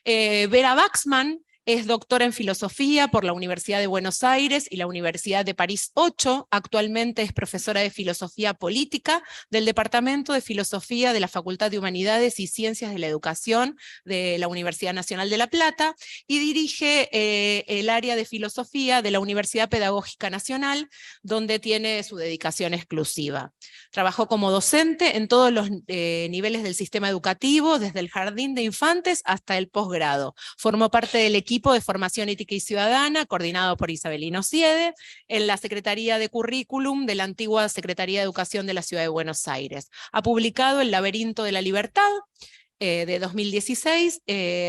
Vera Waxman es doctora en filosofía por la Universidad de Buenos Aires y la Universidad de París 8. Actualmente es profesora de filosofía política del Departamento de Filosofía de la Facultad de Humanidades y Ciencias de la Educación de la Universidad Nacional de La Plata y dirige el área de filosofía de la Universidad Pedagógica Nacional, donde tiene su dedicación exclusiva. Trabajó como docente en todos los niveles del sistema educativo, desde el jardín de infantes hasta el posgrado. Formó parte del equipo de Formación Ética y Ciudadana, coordinado por Isabelino Siede, en la Secretaría de Currículum de la antigua Secretaría de Educación de la Ciudad de Buenos Aires. Ha publicado El laberinto de la libertad, de 2016,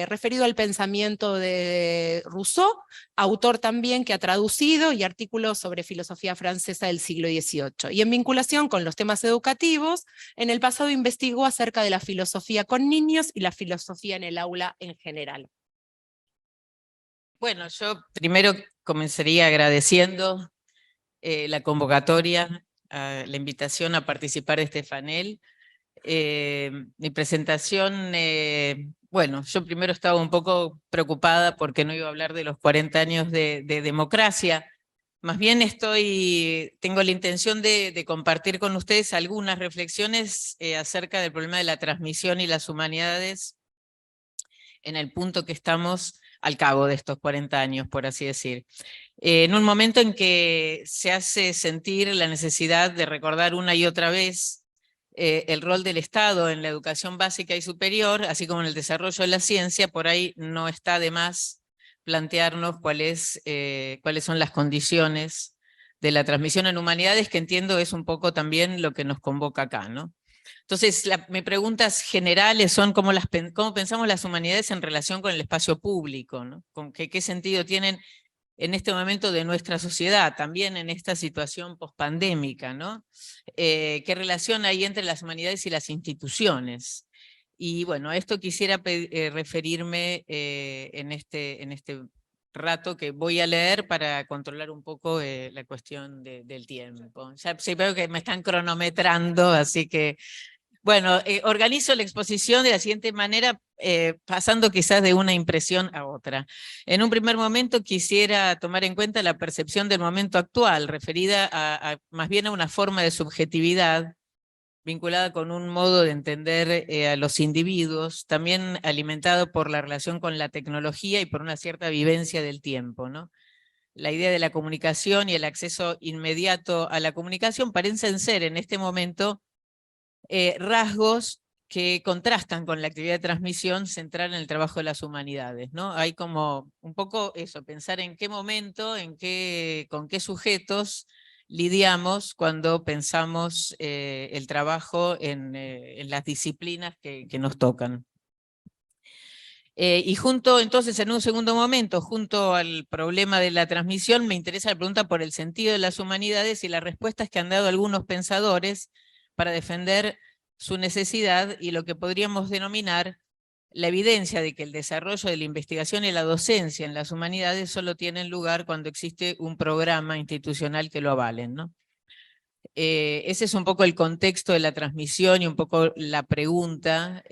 referido al pensamiento de Rousseau, autor también que ha traducido y artículos sobre filosofía francesa del siglo XVIII. Y en vinculación con los temas educativos, en el pasado investigó acerca de la filosofía con niños y la filosofía en el aula en general. Bueno, yo primero comenzaría agradeciendo la convocatoria, la invitación a participar de este panel. Mi presentación, bueno, yo primero estaba un poco preocupada porque no iba a hablar de los 40 años de democracia. Más bien tengo la intención de compartir con ustedes algunas reflexiones acerca del problema de la transmisión y las humanidades en el punto que estamos al cabo de estos 40 años, por así decir. En un momento en que se hace sentir la necesidad de recordar una y otra vez el rol del Estado en la educación básica y superior, así como en el desarrollo de la ciencia, por ahí no está de más plantearnos cuáles son las condiciones de la transmisión en humanidades, que entiendo es un poco también lo que nos convoca acá, ¿no? Entonces, mis preguntas generales son cómo pensamos las humanidades en relación con el espacio público, ¿no? ¿Qué sentido tienen en este momento de nuestra sociedad, también en esta situación pospandémica, ¿no? ¿Qué relación hay entre las humanidades y las instituciones? Y bueno, a esto quisiera referirme en este rato que voy a leer para controlar un poco la cuestión del tiempo. Ya veo que me están cronometrando, así que bueno, organizo la exposición de la siguiente manera, pasando quizás de una impresión a otra. En un primer momento quisiera tomar en cuenta la percepción del momento actual, referida más bien a una forma de subjetividad vinculada con un modo de entender a los individuos, también alimentado por la relación con la tecnología y por una cierta vivencia del tiempo, ¿no? La idea de la comunicación y el acceso inmediato a la comunicación parecen ser en este momento rasgos que contrastan con la actividad de transmisión central en el trabajo de las humanidades, ¿no? Hay como un poco eso, pensar en qué momento, con qué sujetos lidiamos cuando pensamos el trabajo en las disciplinas que nos tocan. Y entonces, en un segundo momento, junto al problema de la transmisión, me interesa la pregunta por el sentido de las humanidades y las respuestas que han dado algunos pensadores para defender su necesidad y lo que podríamos denominar la evidencia de que el desarrollo de la investigación y la docencia en las humanidades solo tienen lugar cuando existe un programa institucional que lo avalen, ¿no? Ese es un poco el contexto de la transmisión y un poco la pregunta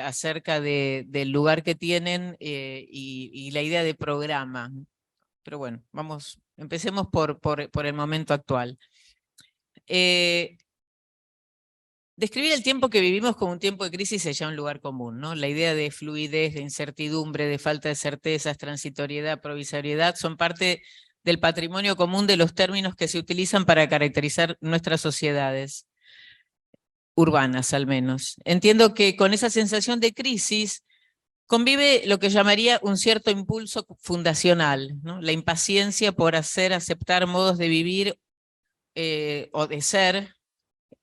acerca del lugar que tienen y la idea de programa. Pero bueno, empecemos por el momento actual. Describir el tiempo que vivimos como un tiempo de crisis es ya un lugar común, ¿no? La idea de fluidez, de incertidumbre, de falta de certezas, transitoriedad, provisoriedad, son parte del patrimonio común de los términos que se utilizan para caracterizar nuestras sociedades, urbanas al menos. Entiendo que con esa sensación de crisis convive lo que llamaría un cierto impulso fundacional, ¿no? La impaciencia por hacer aceptar modos de vivir o de ser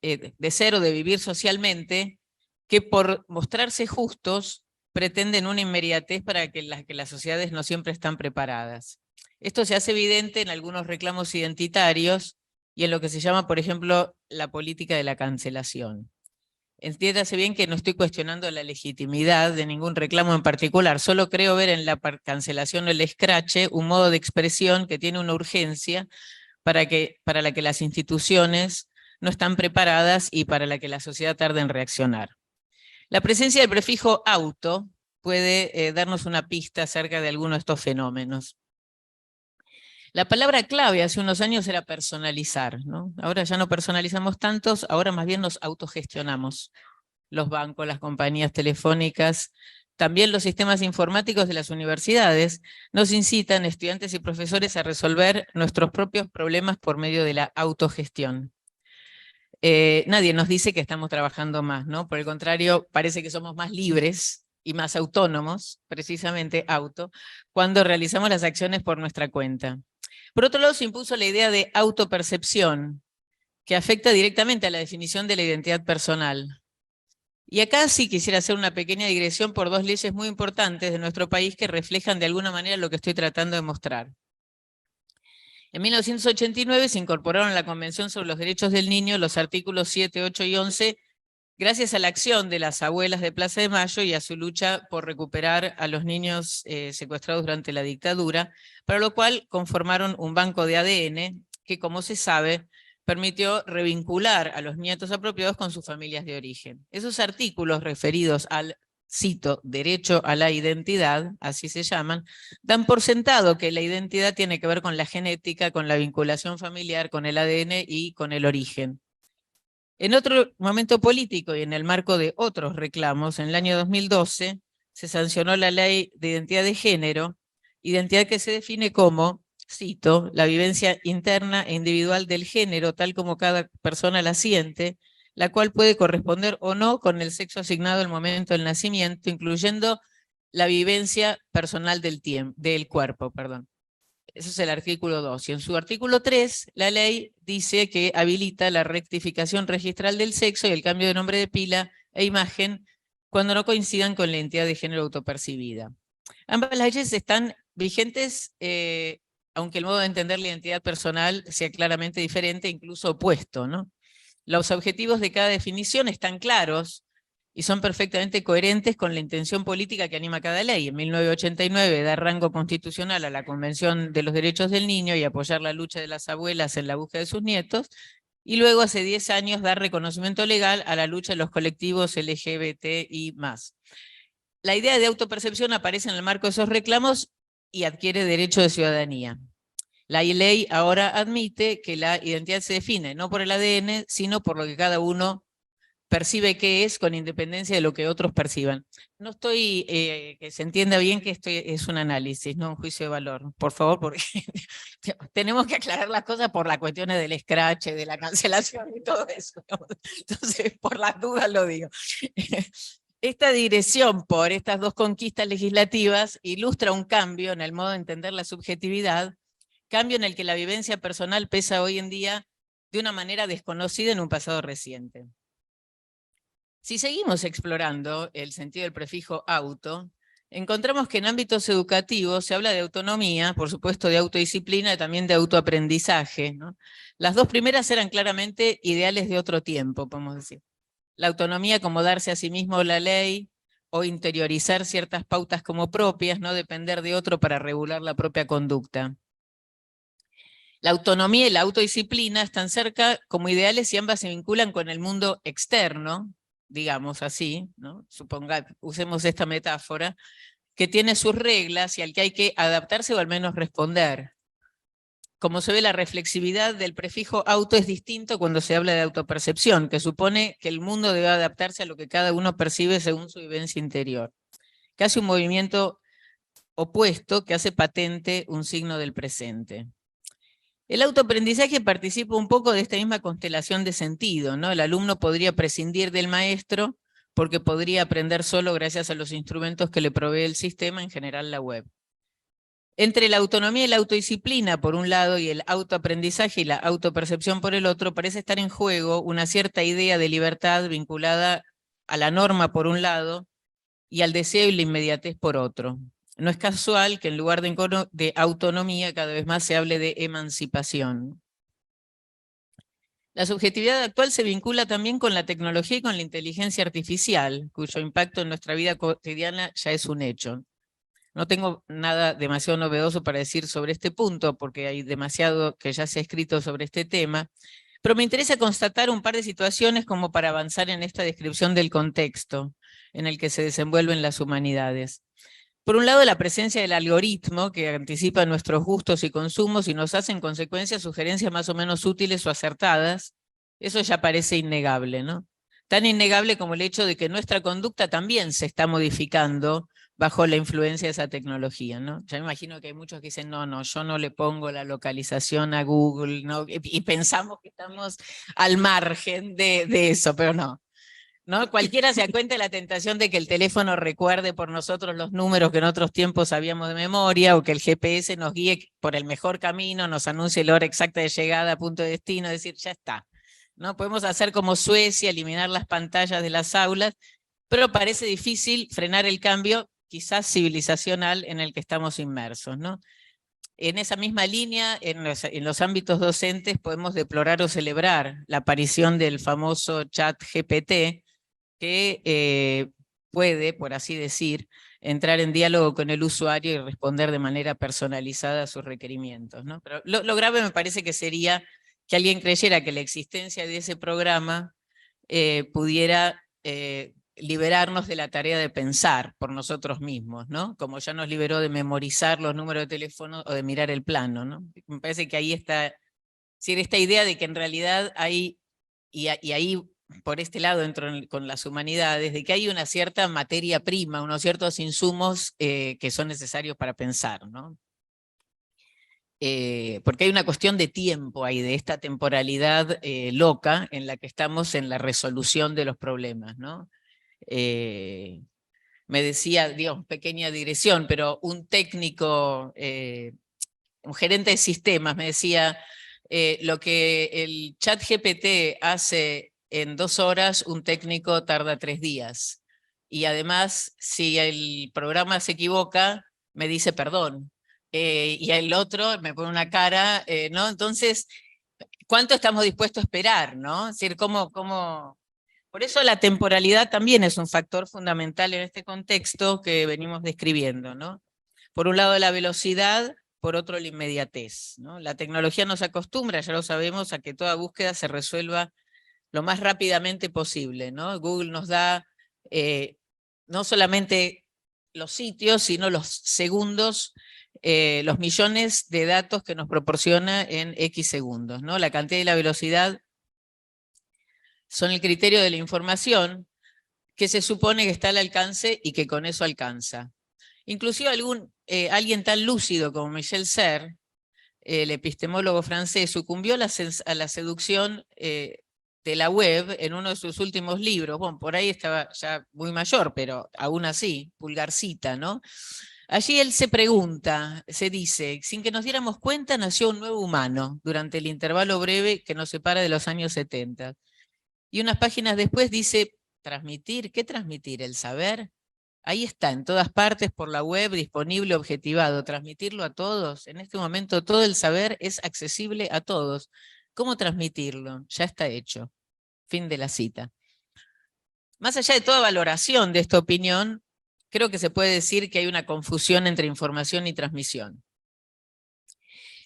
o de vivir socialmente, que por mostrarse justos pretenden una inmediatez para que las sociedades no siempre están preparadas. Esto se hace evidente en algunos reclamos identitarios y en lo que se llama, por ejemplo, la política de la cancelación. Entiéndase bien que no estoy cuestionando la legitimidad de ningún reclamo en particular, solo creo ver en la cancelación o el escrache un modo de expresión que tiene una urgencia para la que las instituciones no están preparadas y para la que la sociedad tarda en reaccionar. La presencia del prefijo auto puede darnos una pista acerca de alguno de estos fenómenos. La palabra clave hace unos años era personalizar, ¿no? Ahora ya no personalizamos tantos, ahora más bien nos autogestionamos. Los bancos, las compañías telefónicas, también los sistemas informáticos de las universidades nos incitan, estudiantes y profesores, a resolver nuestros propios problemas por medio de la autogestión. Nadie nos dice que estamos trabajando más, ¿no? Por el contrario, parece que somos más libres y más autónomos, precisamente cuando realizamos las acciones por nuestra cuenta. Por otro lado, se impuso la idea de autopercepción, que afecta directamente a la definición de la identidad personal. Y acá sí quisiera hacer una pequeña digresión por dos leyes muy importantes de nuestro país que reflejan de alguna manera lo que estoy tratando de mostrar. En 1989 se incorporaron a la Convención sobre los Derechos del Niño los artículos 7, 8 y 11, gracias a la acción de las abuelas de Plaza de Mayo y a su lucha por recuperar a los niños secuestrados durante la dictadura, para lo cual conformaron un banco de ADN que, como se sabe, permitió revincular a los nietos apropiados con sus familias de origen. Esos artículos referidos al, cito, derecho a la identidad, así se llaman, dan por sentado que la identidad tiene que ver con la genética, con la vinculación familiar, con el ADN y con el origen. En otro momento político y en el marco de otros reclamos, en el año 2012 se sancionó la Ley de Identidad de Género, identidad que se define como, cito, la vivencia interna e individual del género, tal como cada persona la siente, la cual puede corresponder o no con el sexo asignado al momento del nacimiento, incluyendo la vivencia personal del cuerpo. Eso es el artículo 2. Y en su artículo 3, la ley dice que habilita la rectificación registral del sexo y el cambio de nombre de pila e imagen cuando no coincidan con la identidad de género autopercibida. Ambas leyes están vigentes, aunque el modo de entender la identidad personal sea claramente diferente, incluso opuesto, ¿no? Los objetivos de cada definición están claros y son perfectamente coherentes con la intención política que anima cada ley. En 1989 dar rango constitucional a la Convención de los Derechos del Niño y apoyar la lucha de las abuelas en la búsqueda de sus nietos, y luego hace 10 años dar reconocimiento legal a la lucha de los colectivos LGBTI+. La idea de autopercepción aparece en el marco de esos reclamos y adquiere derecho de ciudadanía. La ley ahora admite que la identidad se define no por el ADN, sino por lo que cada uno percibe que es, con independencia de lo que otros perciban. No estoy, que se entienda bien que esto es un análisis, no un juicio de valor, por favor, porque tenemos que aclarar las cosas por las cuestiones del scratch, de la cancelación y todo eso. Entonces, por las dudas lo digo. Esta dirección por estas dos conquistas legislativas ilustra un cambio en el modo de entender la subjetividad, cambio en el que la vivencia personal pesa hoy en día de una manera desconocida en un pasado reciente. Si seguimos explorando el sentido del prefijo auto, encontramos que en ámbitos educativos se habla de autonomía, por supuesto de autodisciplina y también de autoaprendizaje, ¿no? Las dos primeras eran claramente ideales de otro tiempo, podemos decir. La autonomía como darse a sí mismo la ley o interiorizar ciertas pautas como propias, no depender de otro para regular la propia conducta. La autonomía y la autodisciplina están cerca como ideales y ambas se vinculan con el mundo externo, digamos así, ¿no? Usemos esta metáfora, que tiene sus reglas y al que hay que adaptarse o al menos responder. Como se ve, la reflexividad del prefijo auto es distinto cuando se habla de autopercepción, que supone que el mundo debe adaptarse a lo que cada uno percibe según su vivencia interior. Casi un movimiento opuesto que hace patente un signo del presente. El autoaprendizaje participa un poco de esta misma constelación de sentido, ¿no? El alumno podría prescindir del maestro porque podría aprender solo gracias a los instrumentos que le provee el sistema, en general la web. Entre la autonomía y la autodisciplina por un lado y el autoaprendizaje y la autopercepción por el otro, parece estar en juego una cierta idea de libertad vinculada a la norma por un lado y al deseo y la inmediatez por otro. No es casual que en lugar de autonomía cada vez más se hable de emancipación. La subjetividad actual se vincula también con la tecnología y con la inteligencia artificial, cuyo impacto en nuestra vida cotidiana ya es un hecho. No tengo nada demasiado novedoso para decir sobre este punto, porque hay demasiado que ya se ha escrito sobre este tema, pero me interesa constatar un par de situaciones como para avanzar en esta descripción del contexto. en el que se desenvuelven las humanidades. Por un lado, la presencia del algoritmo que anticipa nuestros gustos y consumos y nos hace en consecuencia sugerencias más o menos útiles o acertadas. Eso ya parece innegable, ¿no? Tan innegable como el hecho de que nuestra conducta también se está modificando bajo la influencia de esa tecnología, ¿no? Ya me imagino que hay muchos que dicen, no, yo no le pongo la localización a Google, ¿no? Y pensamos que estamos al margen de eso, pero no. ¿No? Cualquiera se da cuenta de la tentación de que el teléfono recuerde por nosotros los números que en otros tiempos sabíamos de memoria, o que el GPS nos guíe por el mejor camino, nos anuncie la hora exacta de llegada a punto de destino, es decir, ya está. ¿No? Podemos hacer como Suecia, eliminar las pantallas de las aulas, pero parece difícil frenar el cambio, quizás civilizacional, en el que estamos inmersos, ¿no? En esa misma línea, en los ámbitos docentes, podemos deplorar o celebrar la aparición del famoso chat GPT, que puede, por así decir, entrar en diálogo con el usuario y responder de manera personalizada a sus requerimientos, ¿no? Pero lo grave me parece que sería que alguien creyera que la existencia de ese programa pudiera liberarnos de la tarea de pensar por nosotros mismos, ¿no? Como ya nos liberó de memorizar los números de teléfono o de mirar el plano, ¿no? Me parece que ahí está, esta idea de que en realidad hay, y ahí por este lado entro con las humanidades, de que hay una cierta materia prima, unos ciertos insumos que son necesarios para pensar, ¿no? Porque hay una cuestión de tiempo ahí, de esta temporalidad loca en la que estamos en la resolución de los problemas, ¿no? Me decía, Dios, pequeña digresión, pero un técnico, un gerente de sistemas me decía, lo que el chat GPT hace en 2 horas, un técnico tarda 3 días. Y además, si el programa se equivoca, me dice perdón. Y el otro me pone una cara, ¿no? Entonces, ¿cuánto estamos dispuestos a esperar, no? Es decir, Por eso la temporalidad también es un factor fundamental en este contexto que venimos describiendo, ¿no? Por un lado la velocidad, por otro la inmediatez, ¿no? La tecnología nos acostumbra, ya lo sabemos, a que toda búsqueda se resuelva lo más rápidamente posible, ¿no? Google nos da no solamente los sitios, sino los segundos, los millones de datos que nos proporciona en X segundos, ¿no? La cantidad y la velocidad son el criterio de la información que se supone que está al alcance y que con eso alcanza. Inclusive alguien tan lúcido como Michel Serres, el epistemólogo francés, sucumbió a la seducción de la web en uno de sus últimos libros. Bueno, por ahí estaba ya muy mayor, pero aún así, Pulgarcita, ¿no? Allí él se pregunta, se dice, sin que nos diéramos cuenta, nació un nuevo humano durante el intervalo breve que nos separa de los años 70. Y unas páginas después dice, transmitir, ¿qué transmitir? ¿El saber? Ahí está, en todas partes, por la web, disponible, objetivado. Transmitirlo a todos. En este momento todo el saber es accesible a todos. ¿Cómo transmitirlo? Ya está hecho. Fin de la cita. Más allá de toda valoración de esta opinión, creo que se puede decir que hay una confusión entre información y transmisión.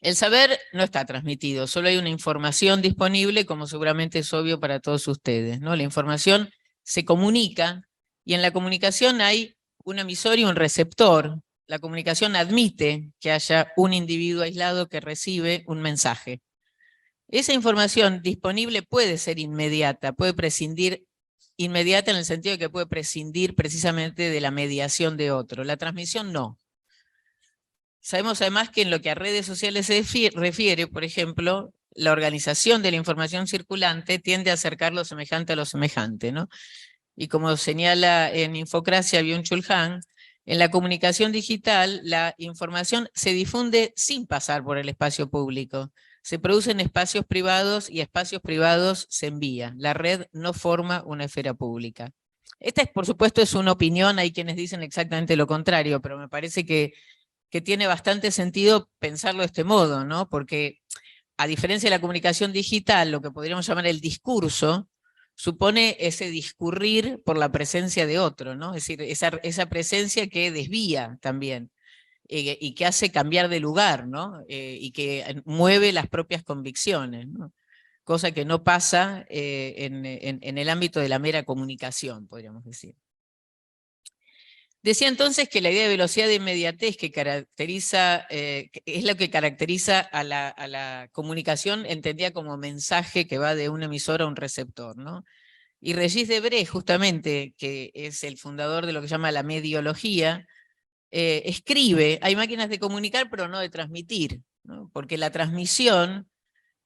El saber no está transmitido, solo hay una información disponible, como seguramente es obvio para todos ustedes, ¿no? La información se comunica y en la comunicación hay un emisor y un receptor. La comunicación admite que haya un individuo aislado que recibe un mensaje. Esa información disponible puede ser inmediata, puede prescindir inmediata en el sentido de que puede prescindir precisamente de la mediación de otro. La transmisión no. Sabemos además que en lo que a redes sociales se refiere, por ejemplo, la organización de la información circulante tiende a acercar lo semejante a lo semejante, ¿no? Y como señala en Infocracia Byung-Chul Han, en la comunicación digital la información se difunde sin pasar por el espacio público. Se producen espacios privados y espacios privados se envía. La red no forma una esfera pública. Esta, por supuesto, es una opinión, hay quienes dicen exactamente lo contrario, pero me parece que tiene bastante sentido pensarlo de este modo, ¿no? Porque a diferencia de la comunicación digital, lo que podríamos llamar el discurso, supone ese discurrir por la presencia de otro, ¿no? Es decir, esa presencia que desvía también y que hace cambiar de lugar, ¿no? Y que mueve las propias convicciones, ¿no? Cosa que no pasa en el ámbito de la mera comunicación, podríamos decir. Decía entonces que la idea de velocidad de inmediatez que caracteriza, que es lo que caracteriza a la comunicación entendida como mensaje que va de un emisor a un receptor, ¿no? Y Regis Debray, justamente, que es el fundador de lo que se llama la mediología, escribe, hay máquinas de comunicar pero no de transmitir, ¿no? Porque la transmisión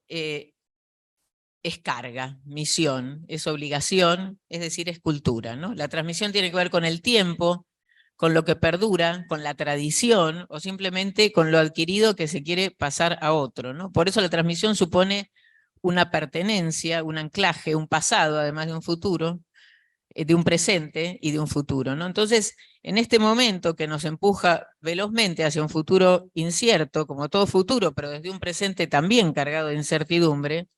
es carga, misión, es obligación, es decir, es cultura, ¿no? La transmisión tiene que ver con el tiempo, con lo que perdura, con la tradición o simplemente con lo adquirido que se quiere pasar a otro, ¿no? Por eso la transmisión supone una pertenencia, un anclaje, un pasado, además de un futuro, de un presente y de un futuro, ¿no? Entonces, en este momento que nos empuja velozmente hacia un futuro incierto, como todo futuro, pero desde un presente también cargado de incertidumbre,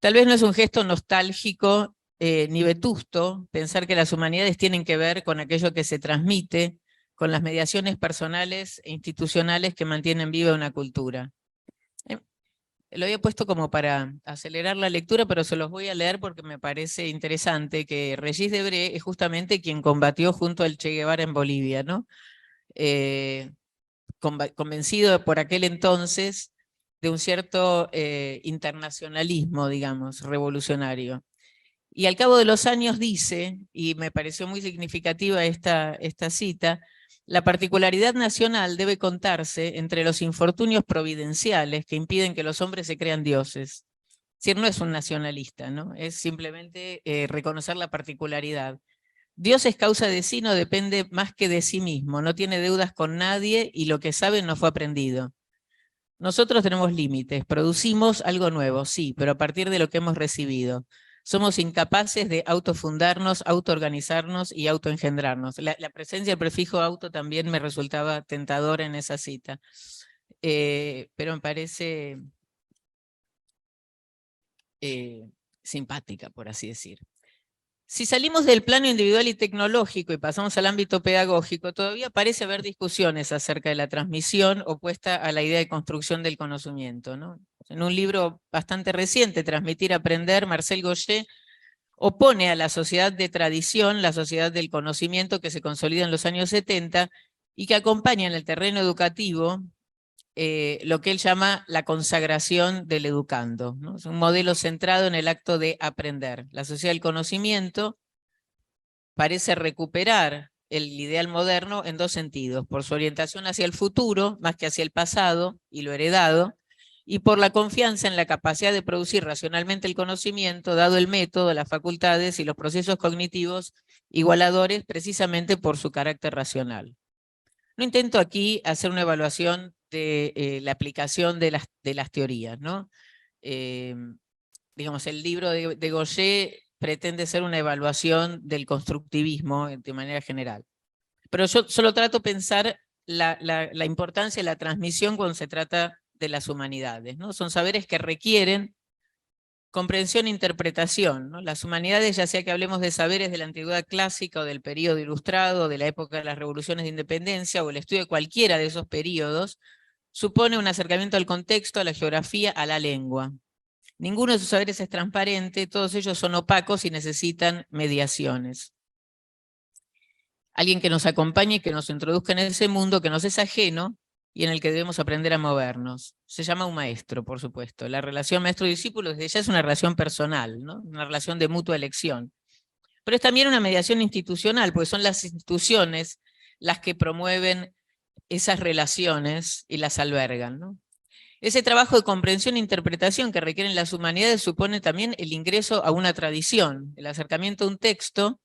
tal vez no es un gesto nostálgico ni vetusto pensar que las humanidades tienen que ver con aquello que se transmite, con las mediaciones personales e institucionales que mantienen viva una cultura. Lo había puesto como para acelerar la lectura, pero se los voy a leer porque me parece interesante que Regis Debray es justamente quien combatió junto al Che Guevara en Bolivia, ¿no? Convencido por aquel entonces de un cierto internacionalismo, digamos, revolucionario. Y al cabo de los años dice, y me pareció muy significativa esta cita, la particularidad nacional debe contarse entre los infortunios providenciales que impiden que los hombres se crean dioses. Es decir, no es un nacionalista, ¿no? Es simplemente reconocer la particularidad. Dios es causa de sí, no depende más que de sí mismo, no tiene deudas con nadie y lo que sabe no fue aprendido. Nosotros tenemos límites, producimos algo nuevo, sí, pero a partir de lo que hemos recibido. Somos incapaces de autofundarnos, autoorganizarnos y autoengendrarnos. La presencia del prefijo auto también me resultaba tentadora en esa cita, pero me parece simpática, por así decir. Si salimos del plano individual y tecnológico y pasamos al ámbito pedagógico, todavía parece haber discusiones acerca de la transmisión opuesta a la idea de construcción del conocimiento, ¿no? En un libro bastante reciente, Transmitir, Aprender, Marcel Gauchet opone a la sociedad de tradición, la sociedad del conocimiento que se consolida en los años 70 y que acompaña en el terreno educativo lo que él llama la consagración del educando, ¿no? Es un modelo centrado en el acto de aprender. La sociedad del conocimiento parece recuperar el ideal moderno en dos sentidos, por su orientación hacia el futuro, más que hacia el pasado y lo heredado, y por la confianza en la capacidad de producir racionalmente el conocimiento, dado el método, las facultades y los procesos cognitivos igualadores, precisamente por su carácter racional. No intento aquí hacer una evaluación de la aplicación de las teorías, ¿no? Digamos, el libro de Gauchet pretende ser una evaluación del constructivismo de manera general. Pero yo solo trato de pensar la importancia de la transmisión cuando se trata de las humanidades, ¿no? Son saberes que requieren comprensión e interpretación, ¿no? Las humanidades, ya sea que hablemos de saberes de la antigüedad clásica o del período ilustrado, de la época de las revoluciones de independencia o el estudio de cualquiera de esos periodos, supone un acercamiento al contexto, a la geografía, a la lengua. Ninguno de sus saberes es transparente, todos ellos son opacos y necesitan mediaciones. Alguien que nos acompañe y que nos introduzca en ese mundo que nos es ajeno y en el que debemos aprender a movernos. Se llama un maestro, por supuesto. La relación maestro-discípulo desde ya es una relación personal, ¿no? Una relación de mutua elección. Pero es también una mediación institucional, porque son las instituciones las que promueven esas relaciones y las albergan, ¿no? Ese trabajo de comprensión e interpretación que requieren las humanidades supone también el ingreso a una tradición, el acercamiento a un texto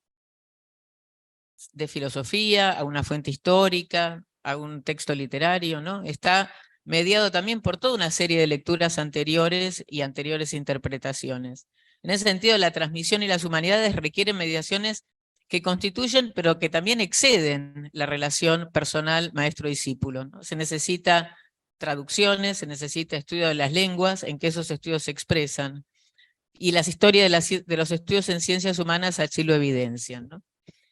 de filosofía, a una fuente histórica, a un texto literario, ¿no? Está mediado también por toda una serie de lecturas anteriores y anteriores interpretaciones. En ese sentido, la transmisión y las humanidades requieren mediaciones que constituyen, pero que también exceden la relación personal maestro-discípulo, ¿no? Se necesita traducciones, se necesita estudio de las lenguas en que esos estudios se expresan, y las historias de los estudios en ciencias humanas así lo evidencian, ¿no?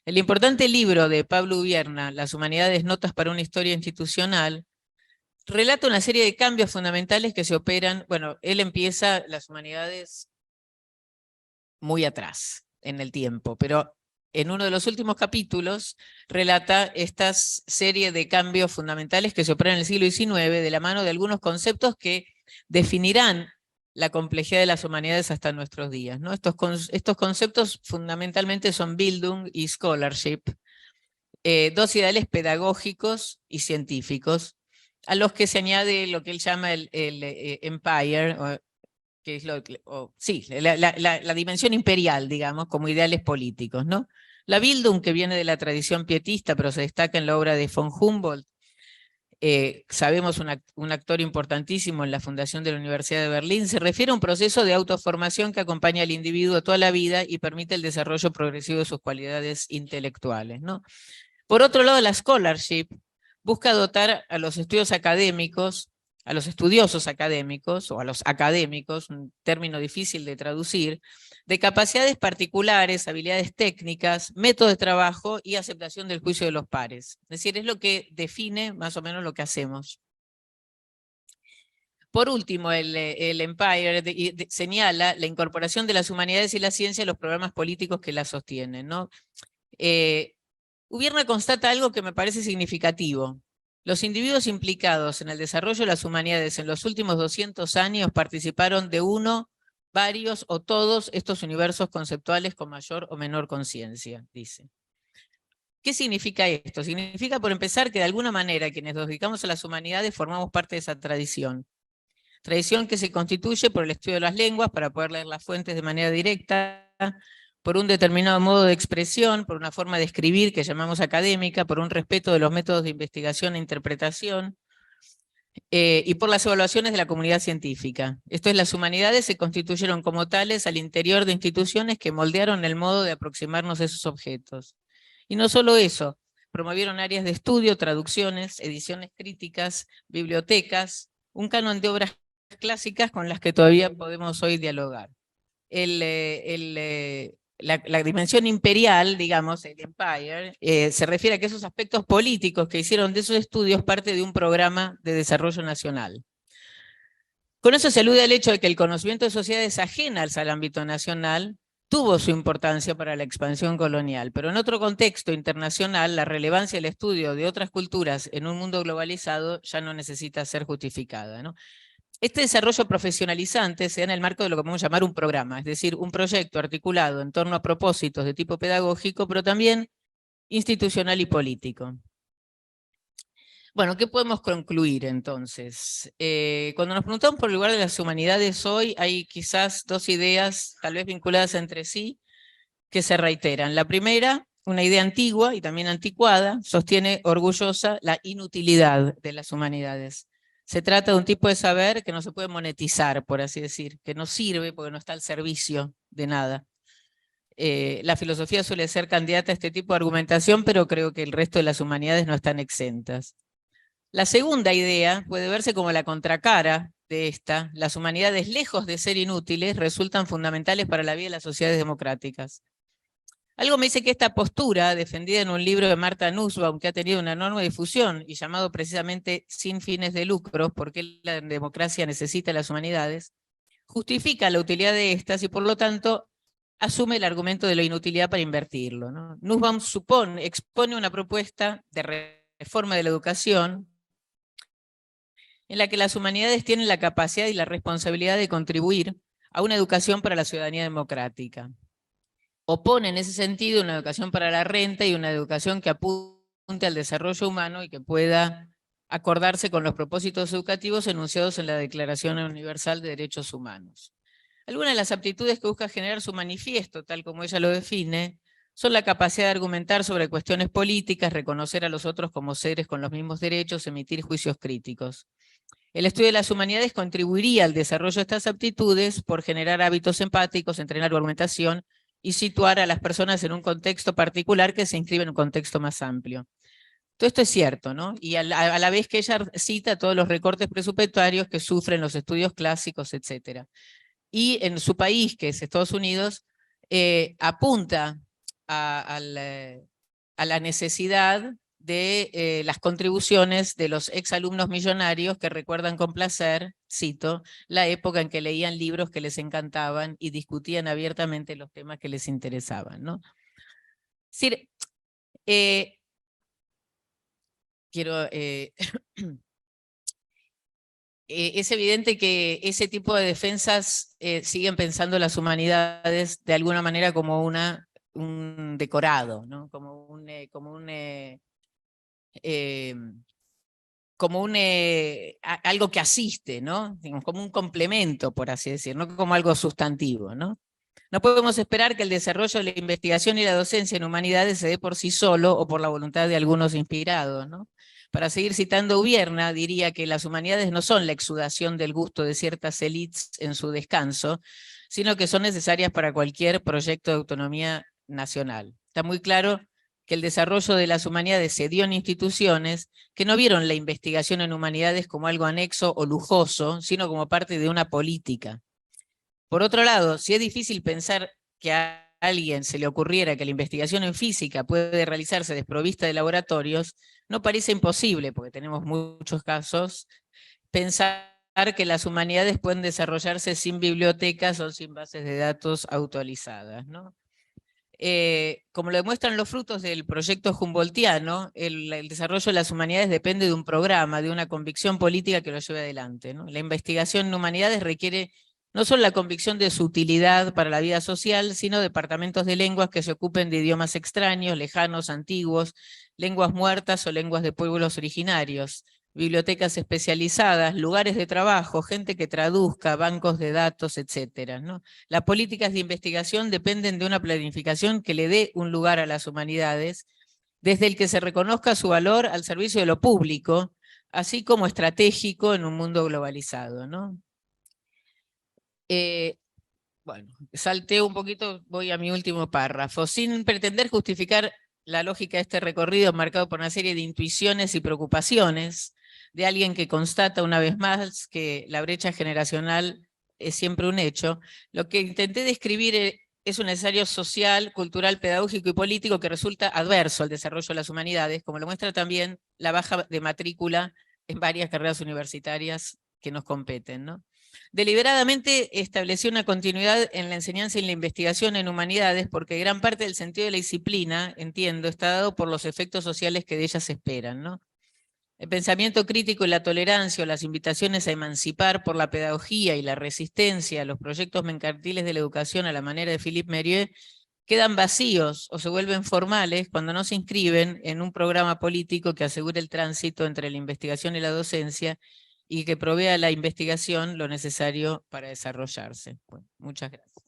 El importante libro de Pablo Ubierna, Las humanidades, notas para una historia institucional, relata una serie de cambios fundamentales que se operan. Bueno, él empieza las humanidades muy atrás en el tiempo, pero en uno de los últimos capítulos, relata esta serie de cambios fundamentales que se operan en el siglo XIX de la mano de algunos conceptos que definirán la complejidad de las humanidades hasta nuestros días, ¿no? Estos conceptos fundamentalmente son Bildung y Scholarship, dos ideales pedagógicos y científicos, a los que se añade lo que él llama el Empire, que es la dimensión imperial, digamos, como ideales políticos, ¿no? La Bildung, que viene de la tradición pietista, pero se destaca en la obra de von Humboldt, sabemos un actor importantísimo en la fundación de la Universidad de Berlín, se refiere a un proceso de autoformación que acompaña al individuo toda la vida y permite el desarrollo progresivo de sus cualidades intelectuales, ¿no? Por otro lado, la scholarship busca dotar a los estudios académicos, a los estudiosos académicos, o a los académicos, un término difícil de traducir, de capacidades particulares, habilidades técnicas, métodos de trabajo y aceptación del juicio de los pares. Es decir, es lo que define más o menos lo que hacemos. Por último, el Empire señala la incorporación de las humanidades y la ciencia a los programas políticos que la sostienen, ¿no? Ubierna constata algo que me parece significativo. Los individuos implicados en el desarrollo de las humanidades en los últimos 200 años participaron de uno, varios o todos estos universos conceptuales con mayor o menor conciencia, dice. ¿Qué significa esto? Significa, por empezar, que de alguna manera quienes nos dedicamos a las humanidades formamos parte de esa tradición. Tradición que se constituye por el estudio de las lenguas para poder leer las fuentes de manera directa, por un determinado modo de expresión, por una forma de escribir que llamamos académica, por un respeto de los métodos de investigación e interpretación, y por las evaluaciones de la comunidad científica. Esto es, las humanidades se constituyeron como tales al interior de instituciones que moldearon el modo de aproximarnos a esos objetos. Y no solo eso, promovieron áreas de estudio, traducciones, ediciones críticas, bibliotecas, un canon de obras clásicas con las que todavía podemos hoy dialogar. La dimensión imperial, digamos, el Empire, se refiere a que esos aspectos políticos que hicieron de esos estudios parte de un programa de desarrollo nacional. Con eso se alude al hecho de que el conocimiento de sociedades ajenas al ámbito nacional tuvo su importancia para la expansión colonial, pero en otro contexto internacional, la relevancia del estudio de otras culturas en un mundo globalizado ya no necesita ser justificada, ¿no? Este desarrollo profesionalizante se da en el marco de lo que podemos llamar un programa, es decir, un proyecto articulado en torno a propósitos de tipo pedagógico, pero también institucional y político. Bueno, ¿qué podemos concluir entonces? Cuando nos preguntamos por el lugar de las humanidades hoy, hay quizás dos ideas, tal vez vinculadas entre sí, que se reiteran. La primera, una idea antigua y también anticuada, sostiene orgullosa la inutilidad de las humanidades. Se trata de un tipo de saber que no se puede monetizar, por así decir, que no sirve porque no está al servicio de nada. La filosofía suele ser candidata a este tipo de argumentación, pero creo que el resto de las humanidades no están exentas. La segunda idea puede verse como la contracara de esta. Las humanidades, lejos de ser inútiles, resultan fundamentales para la vida de las sociedades democráticas. Algo me dice que esta postura, defendida en un libro de Martha Nussbaum, que ha tenido una enorme difusión y llamado precisamente Sin fines de lucro, porque la democracia necesita las humanidades, justifica la utilidad de estas y por lo tanto asume el argumento de la inutilidad para invertirlo, ¿no? Nussbaum expone una propuesta de reforma de la educación en la que las humanidades tienen la capacidad y la responsabilidad de contribuir a una educación para la ciudadanía democrática. Opone en ese sentido una educación para la renta y una educación que apunte al desarrollo humano y que pueda acordarse con los propósitos educativos enunciados en la Declaración Universal de Derechos Humanos. Algunas de las aptitudes que busca generar su manifiesto, tal como ella lo define, son la capacidad de argumentar sobre cuestiones políticas, reconocer a los otros como seres con los mismos derechos, emitir juicios críticos. El estudio de las humanidades contribuiría al desarrollo de estas aptitudes por generar hábitos empáticos, entrenar argumentación y situar a las personas en un contexto particular que se inscribe en un contexto más amplio. Todo esto es cierto, ¿no? Y a la vez que ella cita todos los recortes presupuestarios que sufren los estudios clásicos, etc. Y en su país, que es Estados Unidos, apunta a la necesidad de las contribuciones de los exalumnos millonarios que recuerdan con placer, cito, la época en que leían libros que les encantaban y discutían abiertamente los temas que les interesaban, ¿no? Es decir, es evidente que ese tipo de defensas siguen pensando las humanidades de alguna manera como un decorado, ¿no? Algo que asiste, ¿no? Digamos, como un complemento, por así decir, no como algo sustantivo, ¿no? No podemos esperar que el desarrollo de la investigación y la docencia en humanidades se dé por sí solo o por la voluntad de algunos inspirados, ¿no? Para seguir citando Ubierna, diría que las humanidades no son la exudación del gusto de ciertas élites en su descanso, sino que son necesarias para cualquier proyecto de autonomía nacional. Está muy claro que el desarrollo de las humanidades se dio en instituciones que no vieron la investigación en humanidades como algo anexo o lujoso, sino como parte de una política. Por otro lado, si es difícil pensar que a alguien se le ocurriera que la investigación en física puede realizarse desprovista de laboratorios, no parece imposible, porque tenemos muchos casos, pensar que las humanidades pueden desarrollarse sin bibliotecas o sin bases de datos autorizadas, ¿no? Como lo demuestran los frutos del proyecto Humboldtiano, el desarrollo de las humanidades depende de un programa, de una convicción política que lo lleve adelante, ¿no? La investigación en humanidades requiere no solo la convicción de su utilidad para la vida social, sino departamentos de lenguas que se ocupen de idiomas extraños, lejanos, antiguos, lenguas muertas o lenguas de pueblos originarios, bibliotecas especializadas, lugares de trabajo, gente que traduzca, bancos de datos, etcétera, ¿no? Las políticas de investigación dependen de una planificación que le dé un lugar a las humanidades, desde el que se reconozca su valor al servicio de lo público, así como estratégico en un mundo globalizado, ¿no? Bueno, salteo un poquito, voy a mi último párrafo. Sin pretender justificar la lógica de este recorrido marcado por una serie de intuiciones y preocupaciones de alguien que constata una vez más que la brecha generacional es siempre un hecho, lo que intenté describir es un escenario social, cultural, pedagógico y político que resulta adverso al desarrollo de las humanidades, como lo muestra también la baja de matrícula en varias carreras universitarias que nos competen, ¿no? Deliberadamente estableció una continuidad en la enseñanza y la investigación en humanidades porque gran parte del sentido de la disciplina, entiendo, está dado por los efectos sociales que de ellas se esperan, ¿no? El pensamiento crítico y la tolerancia o las invitaciones a emancipar por la pedagogía y la resistencia a los proyectos mercantiles de la educación a la manera de Philippe Mérieux quedan vacíos o se vuelven formales cuando no se inscriben en un programa político que asegure el tránsito entre la investigación y la docencia y que provea a la investigación lo necesario para desarrollarse. Bueno, muchas gracias.